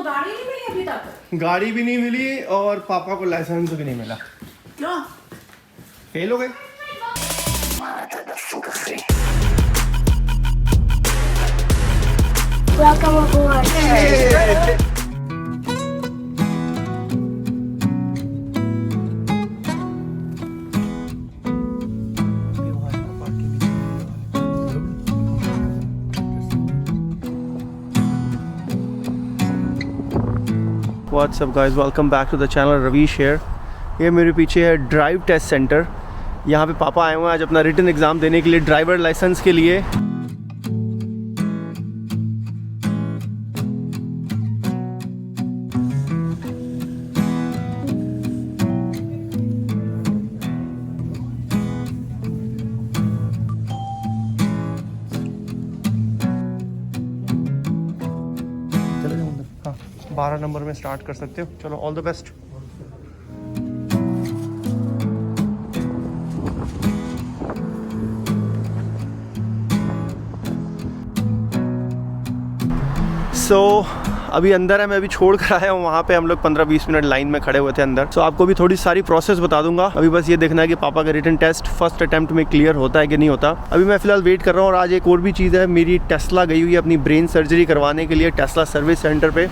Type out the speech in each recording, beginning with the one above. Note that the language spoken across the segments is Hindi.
तो गाड़ी नहीं मिली अभी तक? गाड़ी भी नहीं मिली और पापा को लाइसेंस भी नहीं मिला। क्यों? फेल हो गए। Welcome aboard. What's up guys, welcome back to the channel Ravish here. ये मेरे पीछे है ड्राइव टेस्ट सेंटर। यहाँ पे पापा आए हुए हैं आज अपना रिटन एग्ज़ाम देने के लिए ड्राइवर लाइसेंस के लिए। चलो हाँ, 12 नंबर में स्टार्ट कर सकते हो। चलो, ऑल द बेस्ट। अभी अंदर है, मैं अभी छोड़ कर आया हूँ। वहाँ पे हम लोग 15-20 मिनट लाइन में खड़े हुए थे अंदर। आपको भी थोड़ी सारी प्रोसेस बता दूंगा। अभी बस ये देखना है कि पापा का रिटन टेस्ट फर्स्ट अटेम्प्ट में क्लियर होता है कि नहीं होता। अभी मैं फिलहाल वेट कर रहा हूँ। और आज एक और भी चीज़ है, मेरी टेस्ला गई हुई है अपनी ब्रेन सर्जरी करवाने के लिए टेस्ला सर्विस सेंटर पे।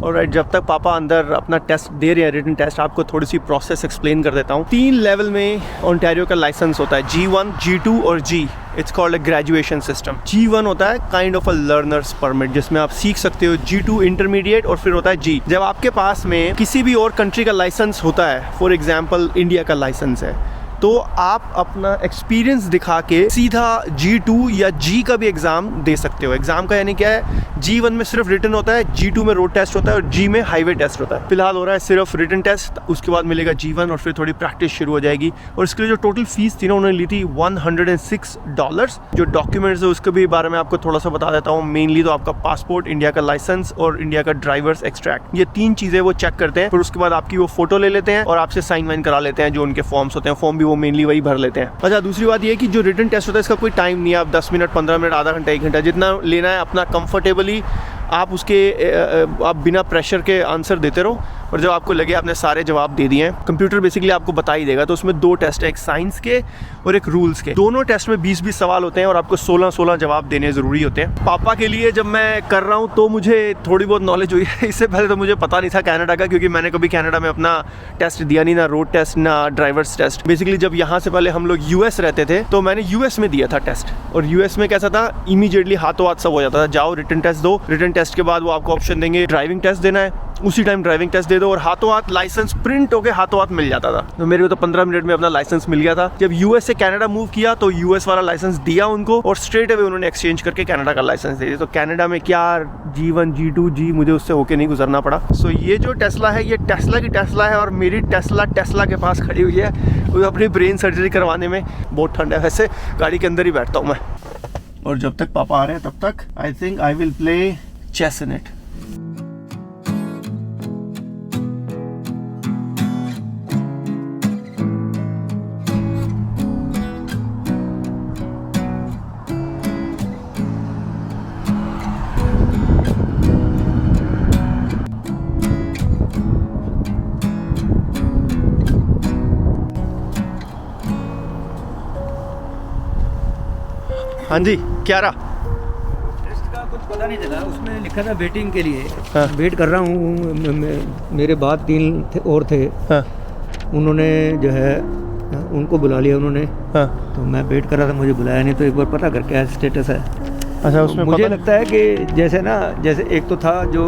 ऑलराइट, जब तक पापा अंदर अपना टेस्ट दे रहे हैं रिटन टेस्ट, आपको थोड़ी सी प्रोसेस एक्सप्लेन कर देता हूँ। 3 लेवल में ओंटारियो का लाइसेंस होता है, G1, G2 और G। It's called a graduation system. G1 होता है kind of a learners permit, जिसमें आप सीख सकते हो। G2 इंटरमीडिएट और फिर होता है G। जब आपके पास में किसी भी और कंट्री का लाइसेंस होता है, फॉर एग्जाम्पल इंडिया का लाइसेंस है, तो आप अपना एक्सपीरियंस दिखा के सीधा G2 या G का भी एग्ज़ाम दे सकते हो। एग्ज़ाम का यानी क्या है, G1 में सिर्फ रिटन होता है, G2 में रोड टेस्ट होता है और G में हाईवे टेस्ट होता है। फिलहाल हो रहा है सिर्फ रिटन टेस्ट, उसके बाद मिलेगा G1 और फिर थोड़ी प्रैक्टिस शुरू हो जाएगी। और इसके लिए जो टोटल फीस थी ना, उन्होंने ली थी $106। जो डॉक्यूमेंट्स है उसके भी बारे में आपको थोड़ा सा बता देता हूँ। मेनली तो आपका पासपोर्ट, इंडिया का लाइसेंस और इंडिया का ड्राइवर्स एक्सट्रैक्ट, ये 3 चीज़ें वो चेक करते हैं। फिर उसके बाद आपकी वो फोटो ले लेते हैं और आपसे साइन वाइन करा लेते हैं। जो उनके फॉर्म्स होते हैं, फॉर्म भी वो मेनली वही भर लेते हैं। अच्छा, दूसरी बात ये है कि जो रिटन टेस्ट होता है इसका कोई टाइम नहीं है। आप 10 मिनट, 15 मिनट, आधा घंटा, 1 घंटा जितना लेना है अपना कंफर्टेबली आप उसके आप बिना प्रेशर के आंसर देते रहो। और जब आपको लगे आपने सारे जवाब दे दिए हैं, कंप्यूटर बेसिकली आपको बता ही देगा। तो उसमें 2 टेस्ट है, एक साइंस के और एक रूल्स के। दोनों टेस्ट में 20-20 सवाल होते हैं और आपको 16-16 जवाब देने ज़रूरी होते हैं। पापा के लिए जब मैं कर रहा हूँ तो मुझे थोड़ी बहुत नॉलेज हुई है। इससे पहले तो मुझे पता नहीं था कनाडा का, क्योंकि मैंने कभी कनाडा में अपना टेस्ट दिया नहीं, ना रोड टेस्ट ना ड्राइवर्स टेस्ट। बेसिकली जब यहाँ से पहले हम लोग US रहते थे तो मैंने US में दिया था टेस्ट। और US में कैसा था, इमीडिएटली हाथों हाथ सब हो जाता था। जाओ रिटन टेस्ट दो, रिटन टेस्ट के बाद वो आपको ऑप्शन देंगे ड्राइविंग टेस्ट देना है, उसी टाइम ड्राइविंग टेस्ट दे दो और हाथों हाथ लाइसेंस प्रिंट होके हाथों हाथ मिल जाता था। तो मेरे को तो 15 मिनट में अपना लाइसेंस मिल गया था। जब US से कनाडा मूव किया तो US वाला लाइसेंस दिया उनको और स्ट्रेट अवे उन्होंने एक्सचेंज करके कनाडा का लाइसेंस दे दिया। तो कनाडा में क्या G1, G2, G मुझे उससे होके नहीं गुजरना पड़ा। सो ये जो टेस्ला है, ये टेस्ला की टेस्ला है और मेरी टेस्ला के पास खड़ी हुई है अपनी ब्रेन सर्जरी करवाने में। बहुत ठंड है, वैसे गाड़ी के अंदर ही बैठता हूँ मैं। और जब तक पापा आ रहे हैं तब तक I think I will play chess in it. हाँ जी, क्या रहा? टेस्ट का कुछ पता नहीं चला, उसमें लिखा था वेटिंग के लिए। हाँ। वेट कर रहा हूँ। मेरे बाद 3 और थे। हाँ। उन्होंने जो है उनको बुला लिया उन्होंने। हाँ। तो मैं वेट कर रहा था, मुझे बुलाया नहीं। तो एक बार पता कर क्या स्टेटस है। अच्छा, उसमें मुझे लगता है कि जैसे एक तो था जो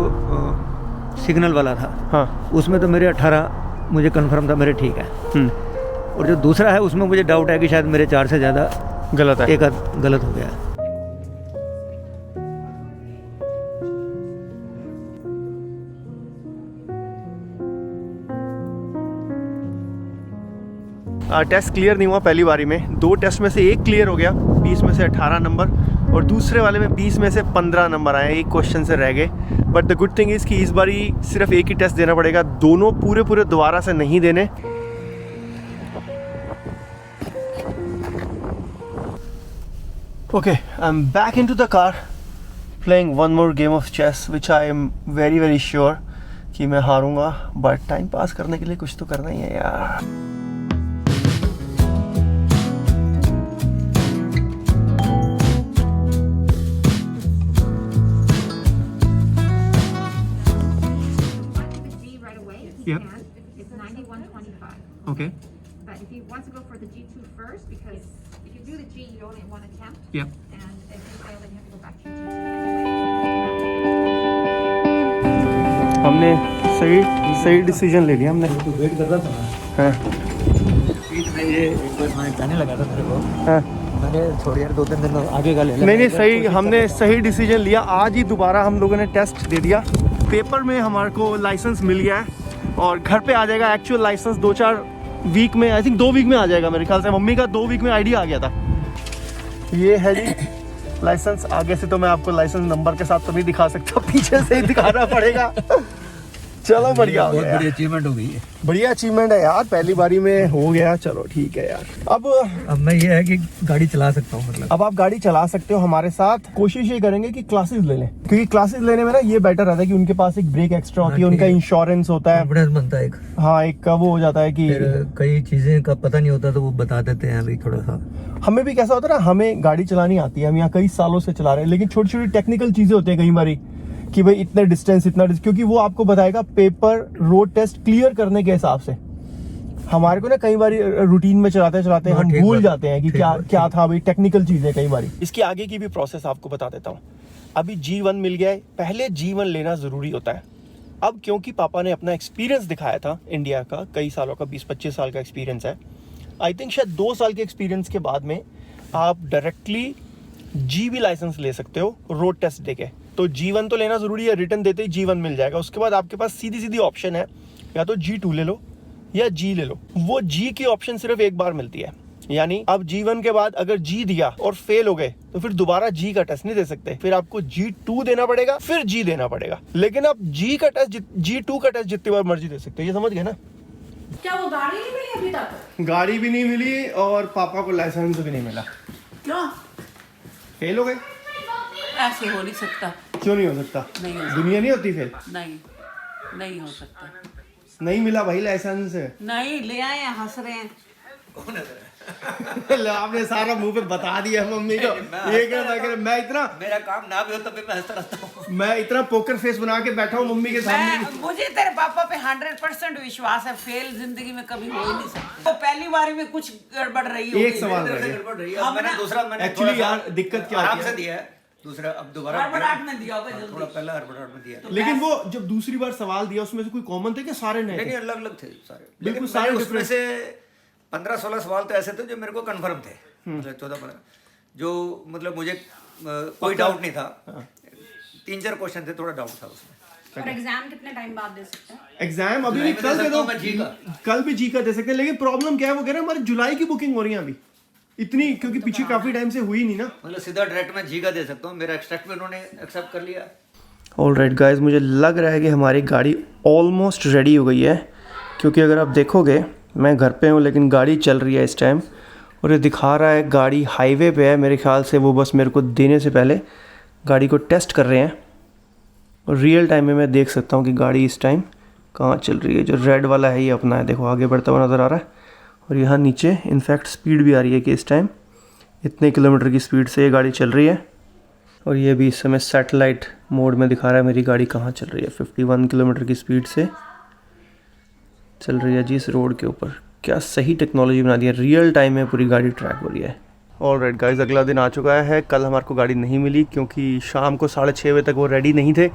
सिग्नल वाला था। हाँ। उसमें तो मेरे 18 मुझे कंफर्म था, मेरे ठीक है। और जो दूसरा है उसमें मुझे डाउट है कि शायद मेरे 4 से ज़्यादा गलत है, एक गलत हो गया है। टेस्ट क्लियर नहीं हुआ पहली बारी में। 2 टेस्ट में से एक क्लियर हो गया, 20 में से 18 नंबर, और दूसरे वाले में 20 में से 15 नंबर आए, एक क्वेश्चन से रह गए। But the good thing is कि इस बारी सिर्फ एक ही टेस्ट देना पड़ेगा, दोनों पूरे दोबारा से नहीं देने। Okay, I'm back into the car playing one more game of chess which I am very very sure कि मैं हारूंगा, but टाइम पास करने के लिए कुछ तो करना ही है यार। Yep. It's 91.25. Okay. But if you want to go for the G2 first, because if you do the G, you only have one attempt. Yep. And if you fail, then you have to go back to G2. हमने सही डिसीजन ले लिया हमने। तो वेट कर रहा था ना। हाँ स्पीड में ये एक बार मैं जाने लगा था मेरे को। हाँ। मैंने छोड़ यार 2-3 दिन आगे का ले लिया। नहीं सही, हमने सही डिसीजन लिया। आज ही दोबारा हम लोगों ने टेस्ट दे दिया, पेपर में हमारे को लाइसेंस मिल गया है और घर पे आ जाएगा एक्चुअल लाइसेंस 2-4 वीक में, आई थिंक 2 वीक में आ जाएगा मेरे ख्याल से। मम्मी का 2 वीक में आईडी आ गया था। ये है जी लाइसेंस। आगे से तो मैं आपको लाइसेंस नंबर के साथ तो नहीं दिखा सकता, पीछे से ही दिखाना पड़ेगा। चलो बढ़िया हो बहुत गया, बड़ी अचीवमेंट हो गई है। बढ़िया अचीवमेंट है यार, पहली बारी में हो गया। चलो ठीक है यार। अब मैं ये है कि गाड़ी चला सकता हूँ, मतलब अब आप गाड़ी चला सकते हो हमारे साथ। कोशिश ये करेंगे कि क्लासेस ले लें, क्योंकि क्लासेस लेने में ना ये बेटर रहता है कि उनके पास एक ब्रेक एक्स्ट्रा होती है, उनका इंश्योरेंस होता है। कॉन्फिडेंस बनता है एक। हाँ, एक का वो हो जाता है कि फिर कई चीजें का पता नहीं होता तो वो बता देते हैं अभी थोड़ा सा। हमें भी कैसा होता है ना, हमें गाड़ी चलानी आती है, हम यहाँ कई सालों से चला रहे हैं, लेकिन छोटी छोटी टेक्निकल चीजें होती है कई बारी कि भाई इतने डिस्टेंस क्योंकि वो आपको बताएगा पेपर रोड टेस्ट क्लियर करने के हिसाब से। हमारे को ना कई बार रूटीन में चलाते चलाते हम भूल जाते हैं कि क्या था भाई, टेक्निकल चीजें कई बार। इसकी आगे की भी प्रोसेस आपको बता देता हूँ। अभी G1 मिल गया है, पहले G1 लेना जरूरी होता है। अब क्योंकि पापा ने अपना एक्सपीरियंस दिखाया था इंडिया का, कई सालों का, 20-25 साल का एक्सपीरियंस है, आई थिंक शायद 2 साल के एक्सपीरियंस के बाद में आप डायरेक्टली G लाइसेंस ले सकते हो रोड टेस्ट देके। तो G1 तो लेना जरूरी है, रिटर्न देते ही G1 मिल जाएगा। उसके बाद आपके पास सीधी ऑप्शन है, या तो G2 ले लो या G ले लो। वो G की ऑप्शन सिर्फ एक बार मिलती है, यानी अब G1 के बाद अगर G दिया और फेल हो गए तो फिर दोबारा G का टेस्ट नहीं दे सकते, फिर आपको G2 देना पड़ेगा, फिर G देना पड़ेगा। लेकिन आप G2 का टेस्ट जितनी बार मर्जी दे सकते हो। ये समझ गए ना? क्या वो गाड़ी नहीं मिली अभी तक? गाड़ी भी नहीं मिली और पापा को लाइसेंस भी नहीं मिला। क्यों? फेल हो गए। ऐसे हो नहीं सकता। क्यों नहीं हो सकता? नहीं हो दुनिया नहीं होती फेल। नहीं हो सकता। नहीं मिला भाई लाइसेंस। नहीं ले आए हैं, हंस रहे हैं। आपने सारा मुंह पे बता दिया मम्मी को। ये कहता मैं इतना, मेरा काम ना भी हो तब भी मैं हंसता रहता हूँ। मैं इतना पोकर फेस बना के बैठा हूँ मम्मी के सामने। मुझे तेरे पापा पे 100% विश्वास है, फेल जिंदगी में कभी हो ही नहीं सकता। तो पहली बारी में कुछ गड़बड़ रही होगी। एक सवाल रह गया। मैंने दूसरा एक्चुअली यार दिक्कत क्या आराम है, से दिया है दूसरा, अब दोबारा हड़बड़ाहट में दिया होगा जल्दी। थोड़ा पहला हड़बड़ाहट में दिया। लेकिन वो जब दूसरी बार सवाल दिया उसमें से कोई कॉमन थे कि सारे नए थे? नहीं, अलग अलग थे सारे। बिल्कुल सारे उसमें से 15-16 सवाल तो ऐसे थे जो मेरे को कंफर्म थे, मतलब 14-15 जो मतलब मुझे कोई डाउट नहीं था। 3-4 क्वेश्चन थे, थोड़ा डाउट था उसमें। और एग्जाम कितने टाइम बाद दे सकते हैं? एग्जाम अभी नहीं, कल दे दो। कल भी G का दे सकते हैं, लेकिन प्रॉब्लम क्या है, वो कह रहे हैं हमारी जुलाई की बुकिंग हो रही है अभी इतनी, क्योंकि पीछे काफी टाइम से हुई नहीं ना। मतलब सीधा डायरेक्ट मैं G का दे सकता हूँ, मेरा एक्सट्रैक्ट भी उन्होंने एक्सेप्ट कर लिया। ऑलराइट गाइस, मुझे लग रहा है कि हमारी गाड़ी ऑलमोस्ट रेडी हो गई है, क्योंकि अगर आप देखोगे मैं घर पे हूँ लेकिन गाड़ी चल रही है इस टाइम, और ये दिखा रहा है गाड़ी हाईवे पे है। मेरे ख्याल से वो बस मेरे को देने से पहले गाड़ी को टेस्ट कर रहे हैं, और रियल टाइम में मैं देख सकता हूँ कि गाड़ी इस टाइम कहाँ चल रही है। जो रेड वाला है ये अपना है, देखो आगे बढ़ता हुआ नज़र आ रहा है, और यहाँ नीचे इनफैक्ट स्पीड भी आ रही है कि इस टाइम इतने किलोमीटर की स्पीड से ये गाड़ी चल रही है। और ये भी इस समय सैटेलाइट मोड में दिखा रहा है मेरी गाड़ी कहाँ चल रही है। 51 किलोमीटर की स्पीड से चल रही है जी इस रोड के ऊपर। क्या सही टेक्नोलॉजी बना दी है, रियल टाइम में पूरी गाड़ी ट्रैक हो रही है। ऑलराइट गाइस, अगला दिन आ चुका है। कल हमारे को गाड़ी नहीं मिली क्योंकि शाम को 6:30 बजे तक वो रेडी नहीं थे।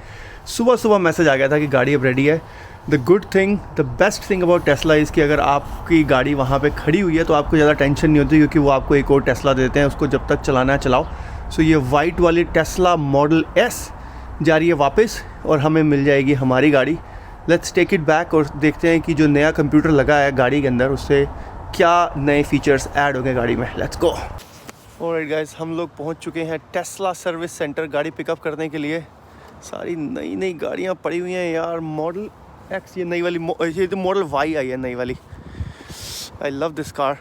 सुबह मैसेज आ गया था कि गाड़ी अब रेडी है। The good thing, the best thing about Tesla is कि अगर आपकी गाड़ी वहाँ पे खड़ी हुई है तो आपको ज़्यादा टेंशन नहीं होती, क्योंकि वो आपको एक और टेस्ला देते हैं, उसको जब तक चलाना है चलाओ। सो ये वाइट वाली टेस्ला मॉडल S जा रही है वापस, और हमें मिल जाएगी हमारी गाड़ी। लेट्स टेक इट बैक और देखते हैं कि जो नया कंप्यूटर लगा है गाड़ी के अंदर उससे क्या नए फीचर्स ऐड हो गए गाड़ी में। Let's go. ऑलराइट गाइस, हम लोग पहुंच चुके हैं टेस्ला सर्विस सेंटर गाड़ी पिकअप करने के लिए। सारी नई गाड़ियां पड़ी हुई हैं यार। मॉडल X, ये नई वाली, ये तो मॉडल Y आई है नई वाली। I love this car.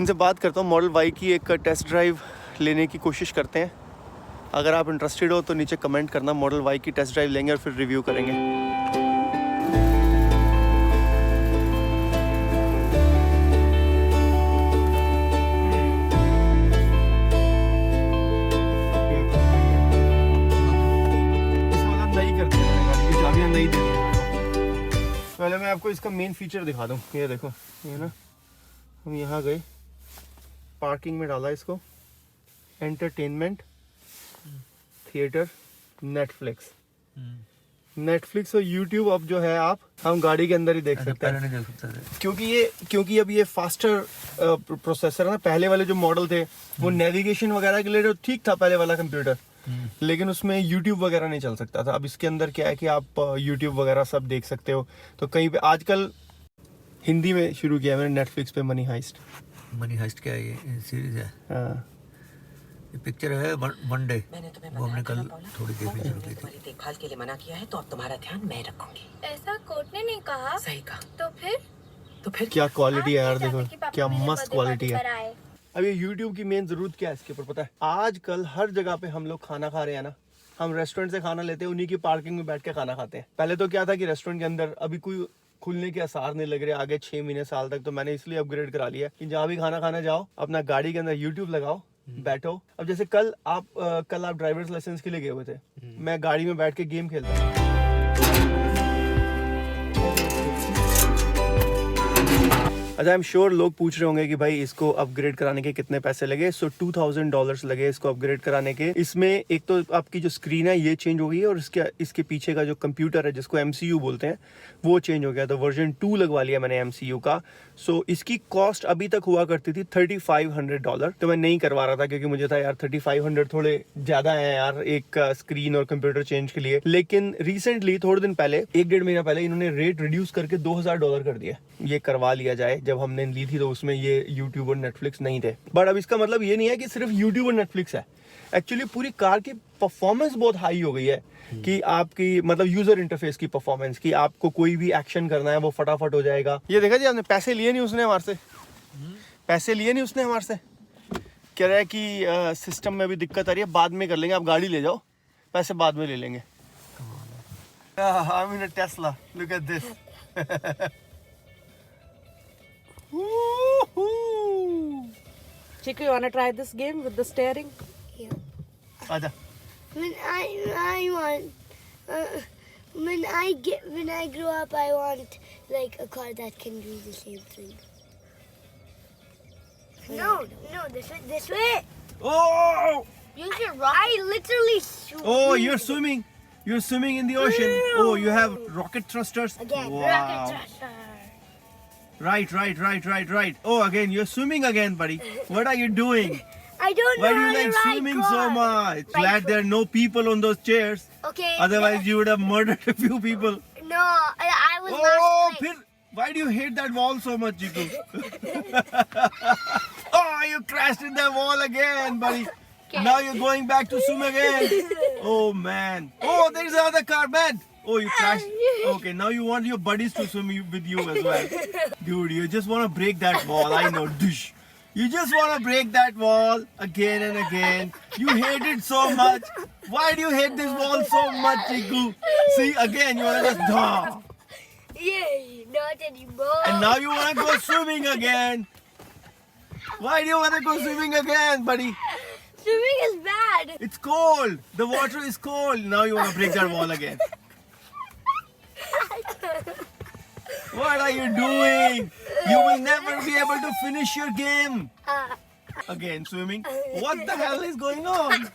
इनसे बात करता हूँ, मॉडल Y की एक टेस्ट ड्राइव लेने की कोशिश करते हैं। अगर आप इंटरेस्टेड हो तो नीचे कमेंट करना, मॉडल वाई की टेस्ट ड्राइव लेंगे और फिर रिव्यू करेंगे। नहीं दे पहले मैं आपको इसका मेन फीचर दिखा दूं। ये देखो, ये ना हम यहाँ गए, पार्किंग में डाला इसको, एंटरटेनमेंट, थिएटर, नेटफ्लिक्स और यूट्यूब अब जो है आप हम गाड़ी के अंदर ही देख सकते हैं। नहीं देख सकते क्योंकि अब ये फास्टर प्रोसेसर है ना। पहले वाले जो मॉडल थे वो नेविगेशन वगैरह के लिए तो ठीक था पहले वाला कंप्यूटर, लेकिन उसमें यूट्यूब वगैरह नहीं चल सकता था। अब इसके अंदर क्या है कि आप यूट्यूब वगैरह सब देख सकते हो। तो कहीं पे आजकल हिंदी में शुरू किया मैंने नेटफ्लिक्स पे मनी हाइस्ट। मनी हाइस्ट क्या है? ये सीरीज है। हाँ, ये पिक्चर है वनडे, मैंने तुम्हें वो हमने कल बताया था थोड़ी देखनी शुरू की थी। तुम्हारी देखभाल के लिए मना किया है, तो अब तुम्हारा ध्यान मैं रखूंगी। ऐसा कोर्ट ने नहीं कहा। सही कहा। तो फिर क्या क्वालिटी है यार, आप नहीं देखो चाहते कि पापा क्या मेरे मस्त बर्थडे क्वालिटी पार्टी है। कराए? अब ये YouTube की मेन जरूरत क्या है इसके ऊपर पता है? आजकल हर जगह पे हम लोग खाना खा रहे हैं ना, हम रेस्टोरेंट से खाना लेते हैं, उन्हीं की पार्किंग में बैठ के खाना खाते हैं। पहले तो क्या था कि रेस्टोरेंट के अंदर अभी कोई खुलने के आसार नहीं लग रहे आगे 6 महीने साल तक, तो मैंने इसलिए अपग्रेड करा लिया कि जहाँ भी खाना खाना जाओ अपना गाड़ी के अंदर YouTube लगाओ, बैठो। अब जैसे कल आप ड्राइवर्स लाइसेंस के लिए गए हुए थे, मैं गाड़ी में बैठ के गेम खेलता हूँ। अच्छा, आई एम श्योर लोग पूछ रहे होंगे कि भाई इसको अपग्रेड कराने के कितने पैसे लगे। सो $2000 लगे इसको अपग्रेड कराने के। इसमें एक तो आपकी जो स्क्रीन है ये चेंज हो गई है, और इसके पीछे का जो कंप्यूटर है जिसको MCU बोलते हैं वो चेंज हो गया। तो वर्जन 2 लगवा लिया मैंने MCU का। सो इसकी कॉस्ट अभी तक हुआ करती थी $3500। तो मैं नहीं करवा रहा था क्योंकि मुझे था यार 3500 थोड़े ज्यादा है यार एक स्क्रीन और कंप्यूटर चेंज के लिए। लेकिन रिसेंटली थोड़े दिन पहले, 1-1.5 महीना पहले, इन्होंने रेट रिड्यूस करके $2000 कर दिया। ये करवा लिया जाए। जब हमने ली थी तो उसमें ये यूट्यूब और नेटफ्लिक्स नहीं थे। बट अब इसका मतलब ये नहीं है कि सिर्फ यूट्यूब और नेटफ्लिक्स है। एक्चुअली पूरी कार की परफॉर्मेंस बहुत हाई हो गई है कि आपकी मतलब यूजर इंटरफेस की परफॉर्मेंस, कि आपको कोई भी एक्शन करना है वो फटाफट हो जाएगा। ये देखा जी आपने, पैसे लिए नहीं उसने हमारे से, पैसे लिए नहीं उसने हमारे से। कह रहा है कि सिस्टम में भी दिक्कत आ रही है, बाद में कर लेंगे, आप गाड़ी ले जाओ, पैसे बाद में ले लेंगे। I'm in a Tesla. Look at this. Chico, you wanna try this game with the steering? Yeah. आजा। When I grow up, I want like a car that can do the same thing. No, this way. Oh! Use your rocket. I literally Oh, you're swimming. You're swimming in the ocean. Oh, you have rocket thrusters. again. Wow. Rocket thruster. Right. Oh, again, you're swimming again, buddy. What are you doing? I don't Why know do you how like to ride swimming cars. so much? Right Glad foot. there are no people on those chairs. Okay. Otherwise, you would have murdered a few people. No, I was Oh, last place. why do you hate that wall so much, Chiku? Oh, you crashed in that wall again, buddy. Now you're going back to swim again. Oh, man. Oh, there's another car, man. Oh, you crashed. Okay, now you want your buddies to swim with you as well. Dude, you just want to break that wall. I know. Dish. You just want to break that wall again and again. You hate it so much. Why do you hate this wall so much, Chiku? See, again, you want to just... Yay, not anymore. And now you want to go swimming again. Why do you want to go swimming again, buddy? Swimming is bad. It's cold. The water is cold. Now you want to break that wall again. What are you doing? You will never be able to finish your game. Again, swimming. What the hell is going on?